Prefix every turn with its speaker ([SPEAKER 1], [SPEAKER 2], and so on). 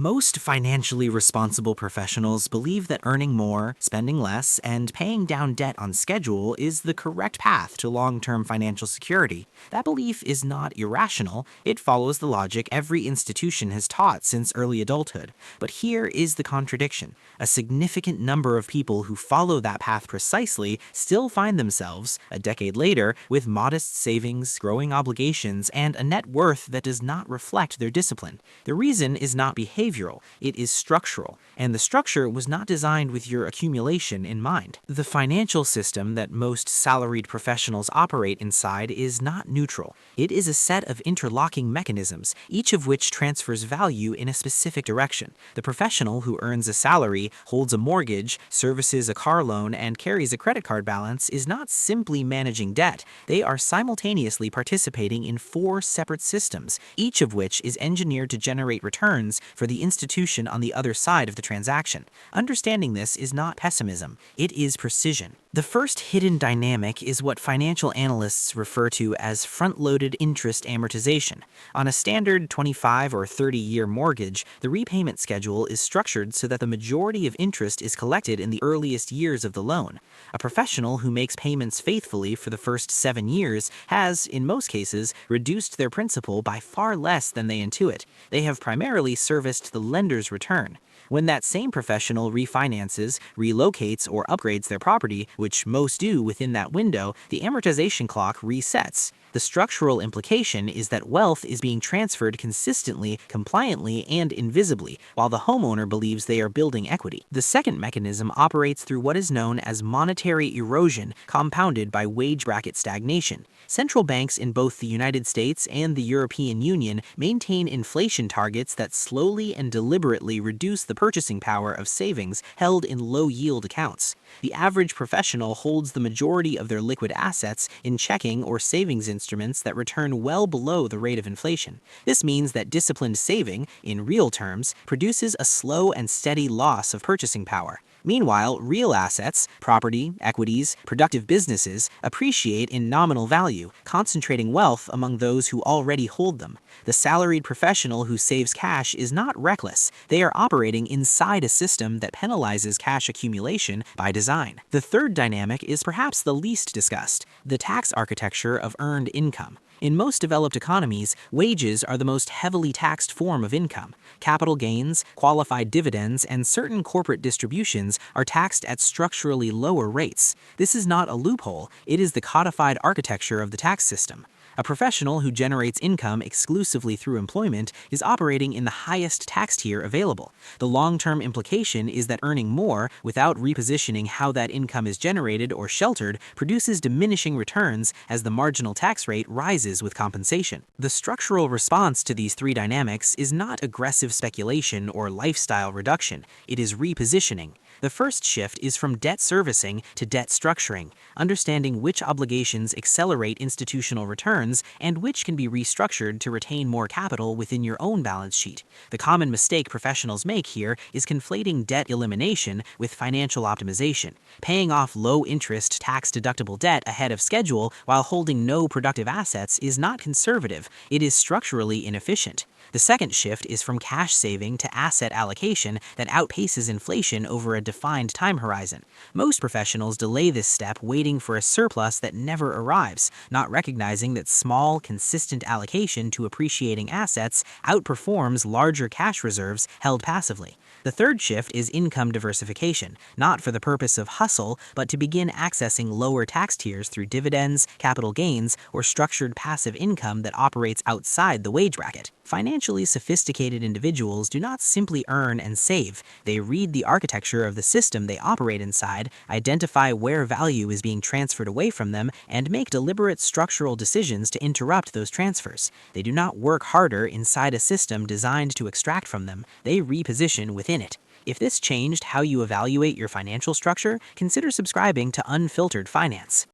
[SPEAKER 1] Most financially responsible professionals believe that earning more, spending less, and paying down debt on schedule is the correct path to long-term financial security. That belief is not irrational. It follows the logic every institution has taught since early adulthood. But here is the contradiction. A significant number of people who follow that path precisely still find themselves, a decade later, with modest savings, growing obligations, and a net worth that does not reflect their discipline. The reason is not behavioral, it is structural, and the structure was not designed with your accumulation in mind. The financial system that most salaried professionals operate inside is not neutral. It is a set of interlocking mechanisms, each of which transfers value in a specific direction. The professional who earns a salary, holds a mortgage, services a car loan, and carries a credit card balance is not simply managing debt. They are simultaneously participating in four separate systems, each of which is engineered to generate returns for the institution on the other side of the transaction. Understanding this is not pessimism, it is precision. The first hidden dynamic is what financial analysts refer to as front-loaded interest amortization. On a standard 25 or 30-year mortgage, the repayment schedule is structured so that the majority of interest is collected in the earliest years of the loan. A professional who makes payments faithfully for the first 7 years has, in most cases, reduced their principal by far less than they intuit. They have primarily serviced the lender's return. When that same professional refinances, relocates, or upgrades their property, which most do within that window, the amortization clock resets. The structural implication is that wealth is being transferred consistently, compliantly, and invisibly, while the homeowner believes they are building equity. The second mechanism operates through what is known as monetary erosion, compounded by wage bracket stagnation. Central banks in both the United States and the European Union maintain inflation targets that slowly and deliberately reduce the purchasing power of savings held in low-yield accounts. The average professional holds the majority of their liquid assets in checking or savings instruments that return well below the rate of inflation. This means that disciplined saving, in real terms, produces a slow and steady loss of purchasing power. Meanwhile, real assets, property, equities, productive businesses, appreciate in nominal value, concentrating wealth among those who already hold them. The salaried professional who saves cash is not reckless. They are operating inside a system that penalizes cash accumulation by design. The third dynamic is perhaps the least discussed: the tax architecture of earned income. In most developed economies, wages are the most heavily taxed form of income. Capital gains, qualified dividends, and certain corporate distributions are taxed at structurally lower rates. This is not a loophole, it is the codified architecture of the tax system. A professional who generates income exclusively through employment is operating in the highest tax tier available. The long-term implication is that earning more, without repositioning how that income is generated or sheltered, produces diminishing returns as the marginal tax rate rises with compensation. The structural response to these three dynamics is not aggressive speculation or lifestyle reduction, it is repositioning. The first shift is from debt servicing to debt structuring, understanding which obligations accelerate institutional returns and which can be restructured to retain more capital within your own balance sheet. The common mistake professionals make here is conflating debt elimination with financial optimization. Paying off low-interest, tax-deductible debt ahead of schedule while holding no productive assets is not conservative, it is structurally inefficient. The second shift is from cash saving to asset allocation that outpaces inflation over a defined time horizon. Most professionals delay this step waiting for a surplus that never arrives, not recognizing that small, consistent allocation to appreciating assets outperforms larger cash reserves held passively. The third shift is income diversification, not for the purpose of hustle, but to begin accessing lower tax tiers through dividends, capital gains, or structured passive income that operates outside the wage bracket. Financially sophisticated individuals do not simply earn and save. They read the architecture of the system they operate inside, identify where value is being transferred away from them, and make deliberate structural decisions to interrupt those transfers. They do not work harder inside a system designed to extract from them. They reposition within it. If this changed how you evaluate your financial structure, consider subscribing to Unfiltered Finance.